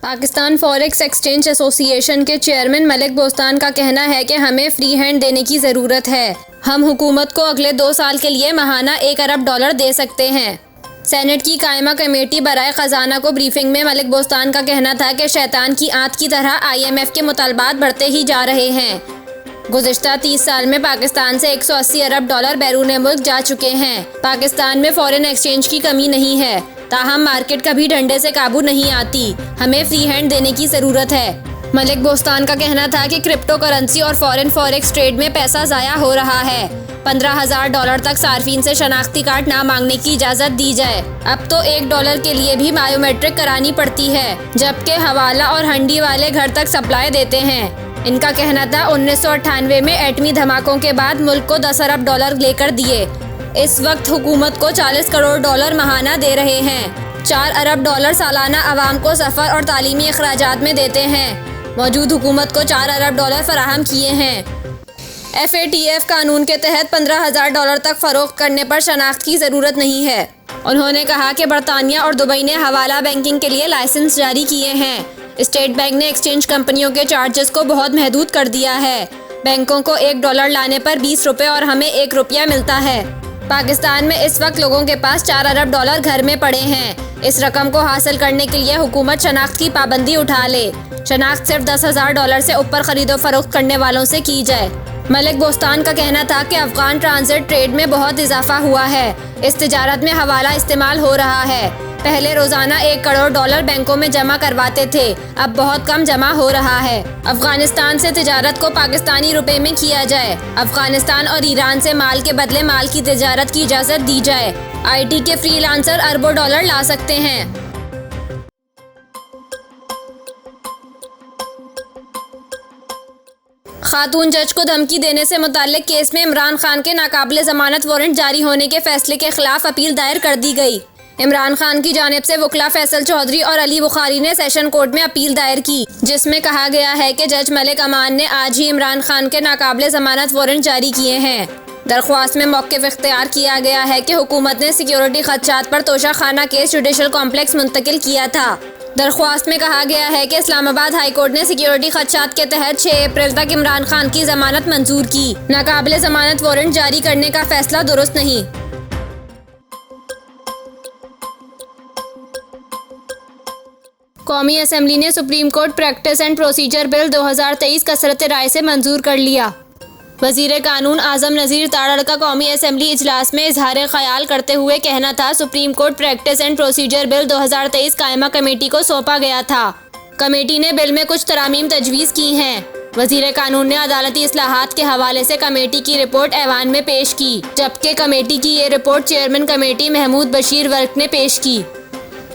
Pakistan forex exchange association के chairman Malik Bostan का कहना है कि हमें फ्री हैंड देने की ज़रूरत है। हम हुकूमत को अगले 2 साल के लिए माहाना $1 अरब दे सकते हैं। सेनेट की कायमा कमेटी बराए ख़जाना को ब्रीफिंग में मलिक बोस्तान का कहना था कि शैतान की आंत की तरह IMF के मुतालबात बढ़ते ही जा रहे हैं। गुज़िश्ता 30 साल में पाकिस्तान से $180 अरब बैरून मुल्क जा चुके हैं। पाकिस्तान में फॉरेन एक्सचेंज की कमी नहीं है, ताहम मार्केट कभी डंडे से काबू नहीं आती। हमें फ्री हैंड देने की ज़रूरत है। मलिक बोस्तान का कहना था कि क्रिप्टो करेंसी और फॉरेन फॉरेक्स ट्रेड में पैसा ज़ाया हो रहा है। $15,000 तक सार्फिन से शनाख्ती कार्ड ना मांगने की इजाज़त दी जाए। अब तो $1 के लिए भी बायोमेट्रिक करानी पड़ती है, जबकि हवाला और हंडी वाले घर तक सप्लाई देते हैं। इनका कहना था 1998 में एटमी धमाकों के बाद मुल्क को $10 अरब लेकर दिए। इस वक्त हुकूमत को $40 करोड़ महाना दे रहे हैं। $4 अरब सालाना आवाम को सफ़र और तालीमी अखराजात में देते हैं। मौजूद हुकूमत को $4 अरब फराहम किए हैं। FATF कानून के तहत $15,000 तक फ़रोख्त करने पर शनाख्त की ज़रूरत नहीं है। उन्होंने कहा कि बरतानिया और दुबई ने हवाला बैंकिंग के लिए लाइसेंस जारी किए हैं। स्टेट बैंक ने एक्सचेंज कंपनियों के चार्जेस को बहुत महदूद कर दिया है। बैंकों को $1 लाने पर 20 रुपये और हमें $1 मिलता है। पाकिस्तान में इस वक्त लोगों के पास $4 अरब घर में पड़े हैं। इस रकम को हासिल करने के लिए हुकूमत शनाख्त की पाबंदी उठा ले। शनाख्त सिर्फ $10,000 से ऊपर खरीदो फरोख्त करने वालों से की जाए। मलिक बोस्तान का कहना था कि अफगान ट्रांजिट ट्रेड में बहुत इजाफा हुआ है। इस तिजारत में हवाला इस्तेमाल हो रहा है। पहले रोजाना $1 करोड़ बैंकों में जमा करवाते थे, अब बहुत कम जमा हो रहा है। अफगानिस्तान से तिजारत को पाकिस्तानी रुपए में किया जाए। अफगानिस्तान और ईरान से माल के बदले माल की तिजारत की इजाज़त दी जाए। IT के फ्रीलांसर अरबों डॉलर ला सकते हैं। खातून जज को धमकी देने से मुताल्लिक केस में इमरान खान के नाकाबिले ज़मानत वारंट जारी होने के फैसले के खिलाफ अपील दायर कर दी गई। इमरान खान की जानिब से वकला फैसल चौधरी और अली बुखारी ने सेशन कोर्ट में अपील दायर की, जिसमें कहा गया है कि जज मलिक अमान ने आज ही इमरान खान के नाकाबिले ज़मानत वारंट जारी किए हैं। दरख्वास्त में मौक़िफ़ इख्तियार किया गया है कि हुकूमत ने सिक्योरिटी खदशात पर तोशा खाना केस जुडिशल कॉम्प्लेक्स मुंतकिल किया था। दरख्वास्त में कहा गया है कि इस्लामाबाद हाई कोर्ट ने सिक्योरिटी खदशात के तहत 6 अप्रैल तक इमरान खान की जमानत मंजूर की। नाकाबिले ज़मानत वारंट जारी करने का फैसला दुरुस्त नहीं। कौमी असम्बली ने supreme Court practice and procedure bill 2023 कसरत राय से मंजूर कर लिया। वज़ीर कानून आज़म नज़ीर तारड़ का कौमी असम्बली इजलास में इजहार ख्याल करते हुए कहना था, supreme Court practice and procedure bill 2023 कायमा कमेटी को सौंपा गया था। कमेटी ने बिल में कुछ तरामीम तजवीज़ की हैं। वज़ीर कानून ने अदालती इस्लाहात के हवाले से कमेटी की रिपोर्ट ऐवान में पेश की, जबकि कमेटी की ये report chairman committee Mahmood Bashir Virk ने पेश की।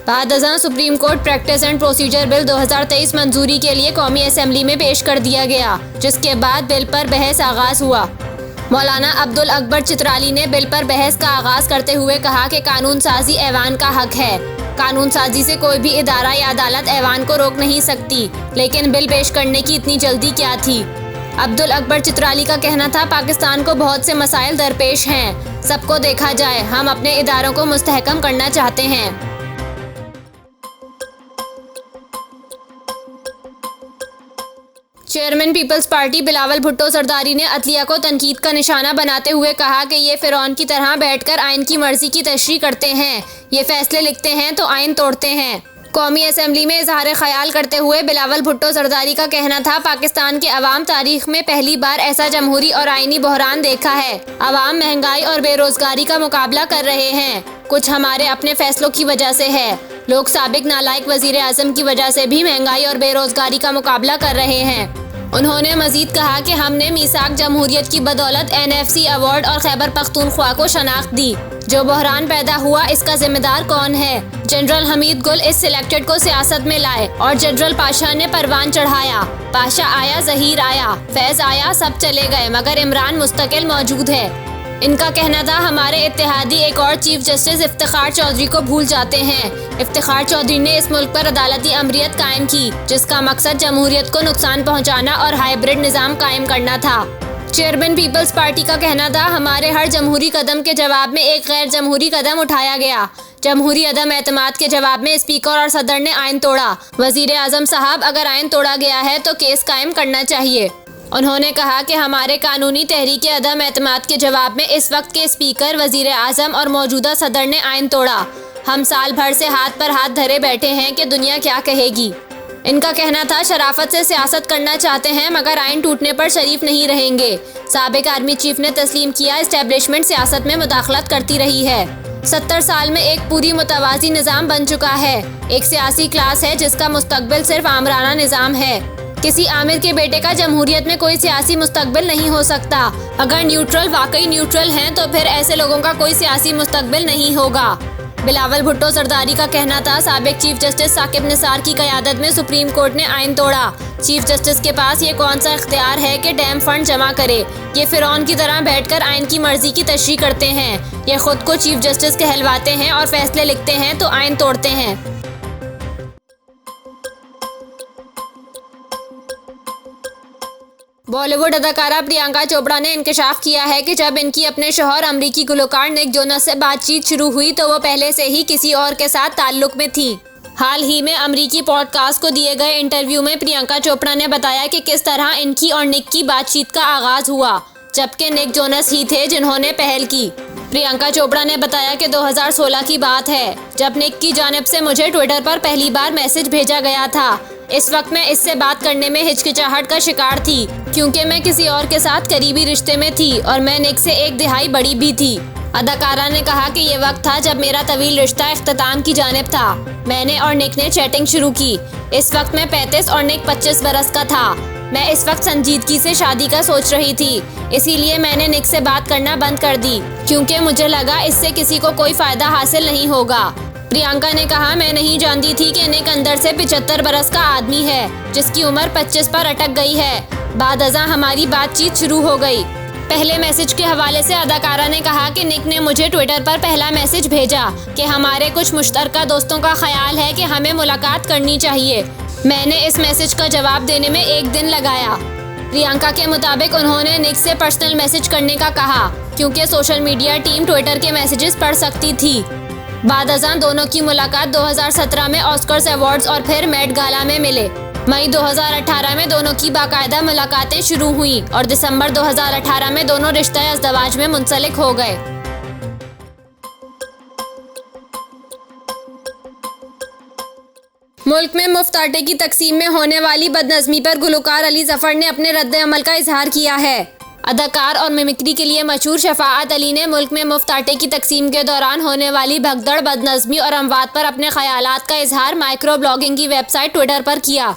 बाद अज़ां Supreme Court practice and procedure bill 2023 मंजूरी के लिए कौमी असम्बली में पेश कर दिया गया, जिसके बाद बिल पर बहस आगाज़ हुआ। मौलाना अब्दुल अकबर चित्राली ने बिल पर बहस का आगाज़ करते हुए कहा कि कानून साजी ऐवान का हक है। कानून साजी से कोई भी इदारा या अदालत ऐवान को रोक नहीं सकती, लेकिन बिल पेश करने की इतनी जल्दी क्या थी। अब्दुल अकबर चित्राली का कहना था, पाकिस्तान को बहुत से मसाइल दरपेश हैं। सबको देखा जाए, हम अपने इदारों को मुस्तहकम करना चाहते हैं। Chairman Peoples Party Bilawal Bhutto Zardari ने अदलिया को तनकीद का निशाना बनाते हुए कहा कि ये फ़िरौन की तरह बैठकर आइन की मर्जी की तशरीह करते हैं। ये फैसले लिखते हैं तो आइन तोड़ते हैं। कौमी असम्बली में इजहार ख्याल करते हुए बिलावल भुट्टो सरदारी का कहना था, पाकिस्तान के अवाम तारीख में पहली बार ऐसा जमहूरी और आइनी बहरान देखा है। अवाम महंगाई और बेरोजगारी का मुकाबला कर रहे हैं। कुछ हमारे अपने फैसलों की वजह से है। लोग साबिक नालायक वजीर आज़म की वजह से भी महंगाई और बेरोजगारी का मुकाबला कर रहे हैं। उन्होंने मजीद कहा कि हमने मीसाक जमहूरियत की बदौलत NFC अवार्ड और खैबर पख्तूनख्वा को शनाख्त दी। जो बहरान पैदा हुआ, इसका जिम्मेदार कौन है? जनरल हमीद गुल इस सिलेक्टेड को सियासत में लाए और जनरल पाशा ने परवान चढ़ाया। पाशा आया, जहीर आया, फैज आया, सब चले गए, मगर इमरान मुस्तकिल मौजूद है। इनका कहना था, हमारे इत्तेहादी एक और चीफ जस्टिस इफ्तिखार चौधरी को भूल जाते हैं। इफ्तिखार चौधरी ने इस मुल्क पर अदालती अमरीत कायम की, जिसका मकसद जमहूरियत को नुकसान पहुंचाना और हाइब्रिड निज़ाम कायम करना था। चेयरमैन पीपल्स पार्टी का कहना था, हमारे हर जमहूरी कदम के जवाब में एक गैर जमहूरी कदम उठाया गया। जमहूरी अदम एतमाद के जवाब में स्पीकर और सदर ने आइन तोड़ा। वजीर आजम साहब, अगर आइन तोड़ा गया है तो केस कायम करना चाहिए। उन्होंने कहा कि हमारे कानूनी तहरीक अदम एतमाद के जवाब में इस वक्त के स्पीकर, वजीर आजम और मौजूदा सदर ने आइन तोड़ा। हम साल भर से हाथ पर हाथ धरे बैठे हैं कि दुनिया क्या कहेगी। इनका कहना था, शराफत से सियासत करना चाहते हैं मगर आइन टूटने पर शरीफ नहीं रहेंगे। साबिक आर्मी चीफ ने तस्लीम किया, एस्टेब्लिशमेंट सियासत में मुदाखलत करती रही है। 70 साल में एक पूरी मुतवाज़ी निज़ाम बन चुका है। एक सियासी क्लास है जिसका मुस्तकबिल सिर्फ आमराना निज़ाम है। किसी आमिर के बेटे का जमहूरियत में कोई सियासी मुस्तकबिल नहीं हो सकता। अगर न्यूट्रल वाकई न्यूट्रल हैं तो फिर ऐसे लोगों का कोई सियासी मुस्तकबिल नहीं होगा। बिलावल भुट्टो सरदारी का कहना था, साबिक चीफ जस्टिस साकिब निसार की क़यादत में सुप्रीम कोर्ट ने आइन तोड़ा। चीफ जस्टिस के पास ये कौन सा इख्तियार है कि डैम फंड जमा करे। ये फिरौन की तरह बैठकर आइन की मर्जी की तशरीह करते हैं। ये खुद को चीफ जस्टिस कहलवाते हैं और फैसले लिखते हैं तो आइन तोड़ते हैं। बॉलीवुड अदाकारा प्रियंका चोपड़ा ने इंकशाफ किया है कि जब इनकी अपने शौहर अमरीकी गुलकार निक जोनस से बातचीत शुरू हुई तो वो पहले से ही किसी और के साथ ताल्लुक में थी। हाल ही में अमरीकी पॉडकास्ट को दिए गए इंटरव्यू में प्रियंका चोपड़ा ने बताया कि किस तरह इनकी और निक की बातचीत का आगाज हुआ, जबकि निक जोनस ही थे जिन्होंने पहल की। प्रियंका चोपड़ा ने बताया कि 2016 की बात है जब निक की जानिब से मुझे ट्विटर पर पहली बार मैसेज भेजा गया था। इस वक्त मैं इससे बात करने में हिचकिचाहट का शिकार थी क्योंकि मैं किसी और के साथ करीबी रिश्ते में थी और मैं निक से 1 दिहाई बड़ी भी थी। अदाकारा ने कहा कि ये वक्त था जब मेरा तवील रिश्ता इख्तिताम की जानिब था। मैंने और निक ने चैटिंग शुरू की। इस वक्त मैं 35 और निक 25 बरस का था। मैं इस वक्त संजीदगी से शादी का सोच रही थी, इसीलिए मैंने निक से बात करना बंद कर दी क्योंकि मुझे लगा इससे किसी को कोई फायदा हासिल नहीं होगा। प्रियंका ने कहा, मैं नहीं जानती थी कि निक अंदर से 75 बरस का आदमी है जिसकी उम्र 25 पर अटक गई है। बादअज़ा हमारी बातचीत शुरू हो गई। पहले मैसेज के हवाले से अदाकारा ने कहा कि निक ने मुझे ट्विटर पर पहला मैसेज भेजा कि हमारे कुछ मुश्तरका दोस्तों का ख्याल है कि हमें मुलाकात करनी चाहिए। मैंने इस मैसेज का जवाब देने में 1 दिन लगाया। प्रियंका के मुताबिक उन्होंने निक से पर्सनल मैसेज करने का कहा क्योंकि सोशल मीडिया टीम ट्विटर के मैसेजेस पढ़ सकती थी। बादअज़ां दोनों की मुलाकात 2017 में ऑस्कर्स अवार्ड्स और फिर मेट गाला में मिले। मई 2018 में दोनों की बाकायदा मुलाकातें शुरू हुई और दिसंबर 2018 में दोनों रिश्ते अज़दवाज में मुंसलिक हो गए। मुल्क में मुफ्त आटे की तकसीम में होने वाली बदनज़मी पर गुलकार अली ज़फ़र ने अपने रद्द अमल का इजहार किया है। अदाकार और मिमिक्री के लिए मशहूर शफ़ाअत अली ने मुल्क में मुफ्त आटे की तकसीम के दौरान होने वाली भगदड़, बदनज़मी और अमवात पर अपने ख्यालात का इजहार माइक्रो ब्लॉगिंग की वेबसाइट ट्विटर पर किया।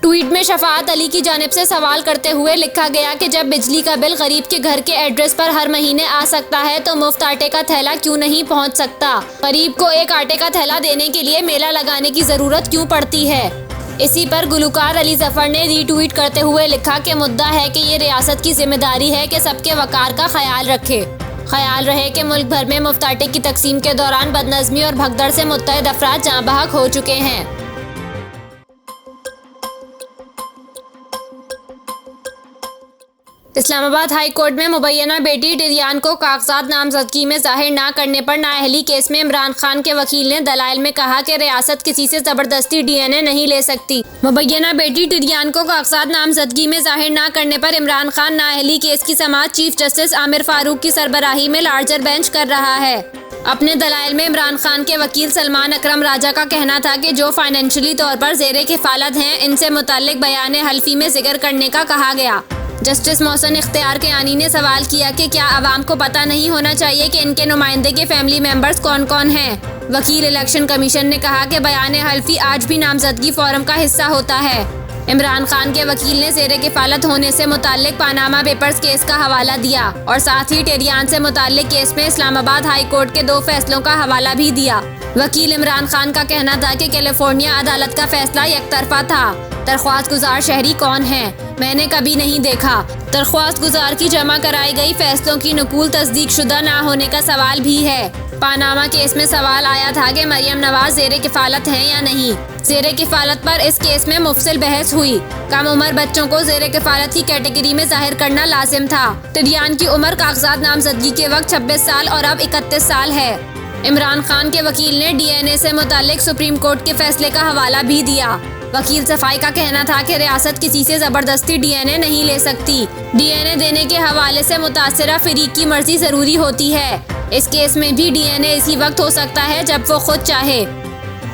ट्वीट में शफ़ाअत अली की जानिब से सवाल करते हुए लिखा गया कि जब बिजली का बिल गरीब के घर के एड्रेस पर हर महीने आ सकता है तो मुफ्त आटे का थैला क्यों नहीं पहुंच सकता। गरीब को एक आटे का थैला देने के लिए मेला लगाने की ज़रूरत क्यों पड़ती है। इसी पर गुलकार अली ज़फ़र ने रीट्वीट करते हुए लिखा कि मुद्दा है कि ये रियासत की जिम्मेदारी है कि सबके वक़ार का ख्याल रखे। ख्याल रहे कि मुल्क भर में मुफ्त आटे की तकसीम के दौरान बदनज़मी और भगदड़ से मुत्तहद अफराद जाँ बहक हो चुके हैं। इस्लामाबाद हाई कोर्ट में मुबैना बेटी टिरियान को कागजात नामजदगी में जाहिर ना करने पर नाअहली केस में इमरान खान के वकील ने दलाइल में कहा कि रियासत किसी से ज़बरदस्ती DNA नहीं ले सकती। मुबैना बेटी टिरियान को कागजात नामजदगी में जाहिर ना करने पर इमरान खान नाअहली केस की समाअत चीफ जस्टिस आमिर फारूक की सरबराही में लार्जर बेंच कर रहा है। अपने दलाइल में इमरान खान के वकील सलमान अकरम राजा का कहना था कि जो फाइनेंशियली तौर पर ज़ेरे किफ़ालत हैं इनसे मुताल्लिक बयान हल्फी में जिक्र करने का कहा गया। जस्टिस मोहसिन इख्तियार कियानी ने सवाल किया कि क्या आवाम को पता नहीं होना चाहिए कि इनके नुमाइंदे के फैमिली मेंबर्स कौन कौन हैं। वकील इलेक्शन कमीशन ने कहा कि बयान हल्फी आज भी नामजदगी फॉर्म का हिस्सा होता है। इमरान खान के वकील ने ज़ेरे किफ़ालत होने से मुताल्लिक पानामा पेपर्स केस का हवाला दिया और साथ ही टिरियान से मुताल्लिक केस में इस्लामाबाद हाई कोर्ट के 2 फैसलों का हवाला भी दिया। वकील इमरान खान का कहना था कि कैलिफोर्निया अदालत का फैसला यकतरफा था। दरख्वास्त गुजार शहरी कौन है, मैंने कभी नहीं देखा। दरख्वास्त गुजार की जमा कराई गई फैसलों की नकूल तस्दीक शुदा ना होने का सवाल भी है। पानामा केस में सवाल आया था कि मरियम नवाज ज़ेरे किफ़ालत हैं या नहीं। ज़ेरे किफ़ालत पर इस केस में मुफस्सिल बहस हुई। कम उम्र बच्चों को ज़ेरे किफ़ालत की कैटेगरी में जाहिर करना लाजिम था। तिडियान की उम्र कागजात नामजदगी के वक्त 26 साल और अब 31 साल है। इमरान खान के वकील ने DNA से मुताल्लिक सुप्रीम कोर्ट के फैसले का हवाला भी दिया। वकील सफाई का कहना था कि रियासत किसी से ज़बरदस्ती DNA नहीं ले सकती। DNA देने के हवाले से मुतासिरा फरीक की मर्जी ज़रूरी होती है। इस केस में भी DNA इसी वक्त हो सकता है जब वो खुद चाहे।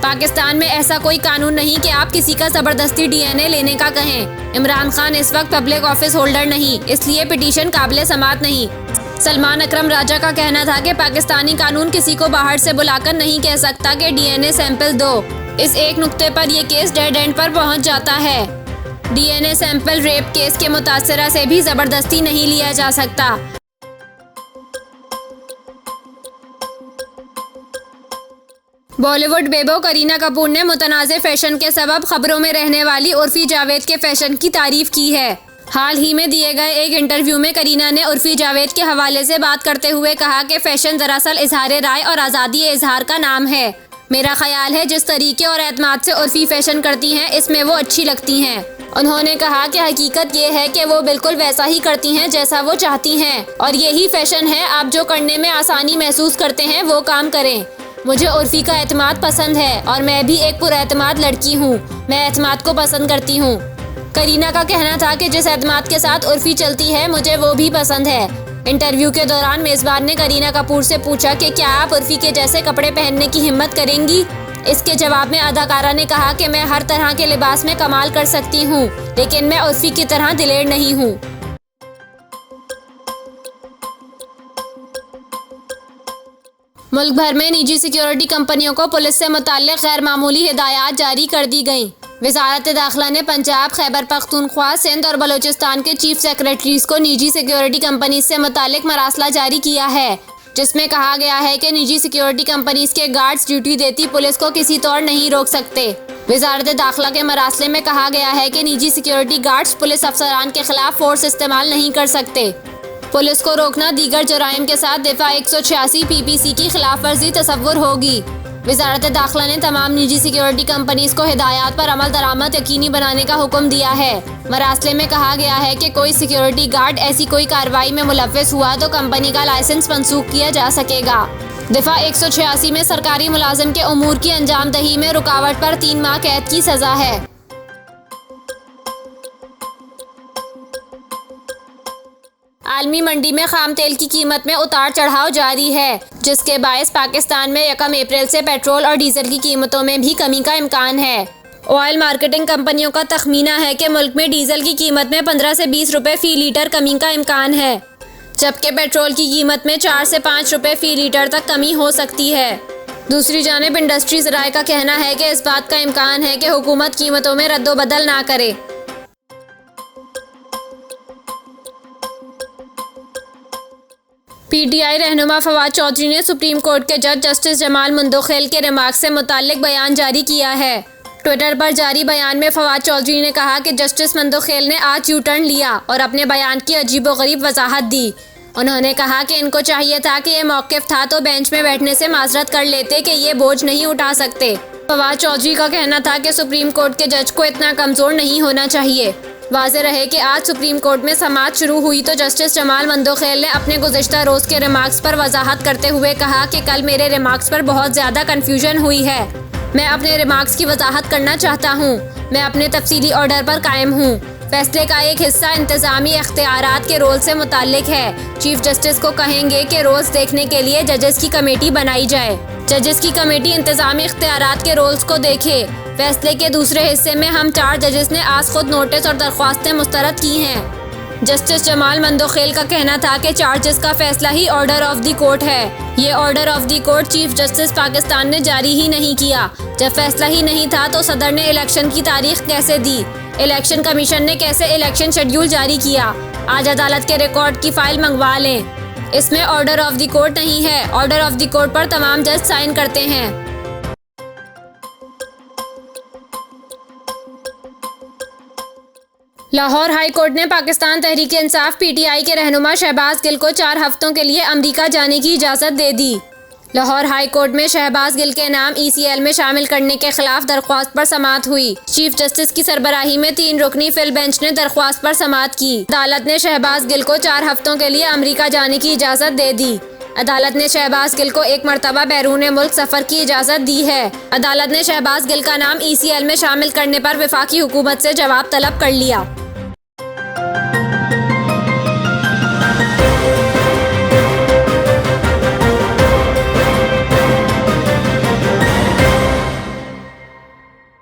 पाकिस्तान में ऐसा कोई कानून नहीं कि आप किसी का ज़बरदस्ती DNA लेने का कहें। इमरान खान इस वक्त पब्लिक ऑफिस होल्डर नहीं, इसलिए पिटीशन काबिल समाअत नहीं। सलमान अकरम राजा का कहना था कि पाकिस्तानी कानून किसी को बाहर से बुलाकर नहीं कह सकता कि DNA सैंपल दो। इस एक नुक्ते पर यह केस डेड एंड पर पहुंच जाता है। DNA सैंपल रेप केस के मुतासिरा से भी ज़बरदस्ती नहीं लिया जा सकता। बॉलीवुड बेबो करीना कपूर ने मुतनाज़े फैशन के सबब खबरों में रहने वाली उर्फी जावेद के फैशन की तारीफ की है। हाल ही में दिए गए एक इंटरव्यू में करीना ने उर्फी जावेद के हवाले से बात करते हुए कहा कि फैशन दरअसल इजहार राय और आज़ादी इजहार का नाम है। मेरा ख्याल है जिस तरीके और एतमाद से उर्फी फैशन करती हैं इसमें वो अच्छी लगती हैं। उन्होंने कहा कि हकीकत ये है कि वो बिल्कुल वैसा ही करती हैं जैसा वो चाहती हैं और यही फैशन है। आप जो करने में आसानी महसूस करते हैं वो काम करें। मुझे उर्फी का एतमाद पसंद है और मैं भी एक पुरएतमाद लड़की हूँ। मैं एतमाद को पसंद करती हूँ। करीना का कहना था कि जिस एतमाद के साथ उर्फी चलती है मुझे वो भी पसंद है। इंटरव्यू के दौरान मेज़बान ने करीना कपूर से पूछा कि क्या आप उर्फी के जैसे कपड़े पहनने की हिम्मत करेंगी। इसके जवाब में अदाकारा ने कहा कि मैं हर तरह के लिबास में कमाल कर सकती हूँ, लेकिन मैं उर्फी की तरह दिलेर नहीं हूँ। मुल्क भर में निजी सिक्योरिटी कंपनियों को पुलिस से मुताल्लिक़ गैर मामूली हिदायत जारी कर दी गई। वज़ारत दाखिला ने पंजाब, खैबर पख्तूनख्वा, सिंध और बलूचिस्तान के चीफ सेक्रेटरीज को निजी सिक्योरिटी कंपनीज से मुताल्लिक़ मरासला जारी किया है, जिसमें कहा गया है कि निजी सिक्योरिटी कंपनीज के गार्ड्स ड्यूटी देती पुलिस को किसी तौर नहीं रोक सकते। वज़ारत दाखिला के मरासले में कहा गया है कि निजी सिक्योरिटी गार्ड्स पुलिस अफसरान के खिलाफ फोर्स इस्तेमाल नहीं कर सकते। पुलिस को रोकना दीगर जुराइम के साथ दफ़ा 186 PPC की खिलाफ वर्जी तस्वुर होगी। वज़ारत दाखिला ने तमाम निजी सिक्योरिटी कंपनीज को हिदायत पर अमल दरामद यकीनी बनाने का हुक्म दिया है। मरासले में कहा गया है कि कोई सिक्योरिटी गार्ड ऐसी कोई कार्रवाई में मुलव्वस हुआ तो कंपनी का लाइसेंस मनसूख किया जा सकेगा। दफ़ा 186 में सरकारी मुलाजिम के उमूर की अंजाम दही में रुकावट पर 3 माह कैद की सज़ा है। आलमी मंडी में खाम तेल की कीमत में उतार चढ़ाव जारी है, जिसके बायस पाकिस्तान में 1 अप्रैल से पेट्रोल और डीजल की कीमतों में भी कमी का इम्कान है। ऑयल मार्केटिंग कंपनियों का तखमीना है कि मुल्क में डीजल की कीमत में 15 से 20 रुपए फ़ी लीटर कमी का इम्कान है, जबकि पेट्रोल की कीमत में 4 से 5 रुपए फ़ी लीटर तक कमी हो सकती है। दूसरी जानिब इंडस्ट्रीज राय का कहना है कि इस बात का इम्कान है कि हुकूमत कीमतों में रद्दोबदल ना करे। PTI रहनुमा फवाद चौधरी ने सुप्रीम कोर्ट के जज जस्टिस जमाल मुंदोखेल के रिमार्क्स से मुताल्लिक बयान जारी किया है। ट्विटर पर जारी बयान में फवाद चौधरी ने कहा कि जस्टिस मुंदोखेल ने आज यू टर्न लिया और अपने बयान की अजीबोगरीब वजाहत दी। उन्होंने कहा कि इनको चाहिए था कि ये मौक़िफ़ था तो बेंच में बैठने से माजरत कर लेते कि ये बोझ नहीं उठा सकते। फवाद चौधरी का कहना था कि सुप्रीम कोर्ट के जज को इतना कमज़ोर नहीं होना चाहिए। वाज़ेह रहे कि आज सुप्रीम कोर्ट में समाअत शुरू हुई तो जस्टिस जमाल मुंदोखेल ने अपने गुज़िश्ता रोज़ के रिमार्क्स पर वजाहत करते हुए कहा कि कल मेरे रिमार्क्स पर बहुत ज़्यादा कन्फ्यूजन हुई है। मैं अपने रिमार्क्स की वजाहत करना चाहता हूँ। मैं अपने तफसीली ऑर्डर पर कायम हूँ। फैसले का एक हिस्सा इंतज़ामी इख्तियारात के रोल से मुताल्लिक है। चीफ जस्टिस को कहेंगे कि रोज़ देखने के लिए जजेस की कमेटी बनाई जाए। जजेस की कमेटी इंतज़ामी इख्तियारात के रोल्स को देखे। फैसले के दूसरे हिस्से में हम 4 जजेस ने आज खुद नोटिस और दरख्वास्तें मुस्तरद की हैं। जस्टिस जमाल मुंदोखेल का कहना था कि चार्जेस का फैसला ही ऑर्डर ऑफ द कोर्ट है। ये order of the court chief justice Pakistan ने जारी ही नहीं किया। जब फैसला ही नहीं था तो सदर ने इलेक्शन की तारीख कैसे दी? इलेक्शन कमीशन ने कैसे इलेक्शन शेड्यूल जारी किया? आज अदालत के रिकॉर्ड की फाइल मंगवा लें। इसमें ऑर्डर ऑफ द कोर्ट नहीं है। ऑर्डर ऑफ द कोर्ट पर तमाम जज साइन करते हैं। लाहौर हाई कोर्ट ने पाकिस्तान तहरीक इंसाफ PTI के रहनुमा शहबाज गिल को 4 हफ्तों के लिए अमरीका जाने की इजाज़त दे दी। लाहौर हाई कोर्ट में शहबाज गिल के नाम ECL में शामिल करने के खिलाफ दरख्वास्त पर समाअत हुई। चीफ जस्टिस की सरबराही में 3 रुकनी फिल बेंच ने दरख्वास्त पर समाअत की। अदालत ने शहबाज गिल को 4 हफ्तों के लिए अमेरिका जाने की इजाज़त दे दी। अदालत ने शहबाज गिल को 1 मरतबा बैरून मुल्क सफ़र की इजाज़त दी है। अदालत ने शहबाज गिल का नाम ECL में शामिल करने पर वफाकी हुकूमत से जवाब तलब कर लिया।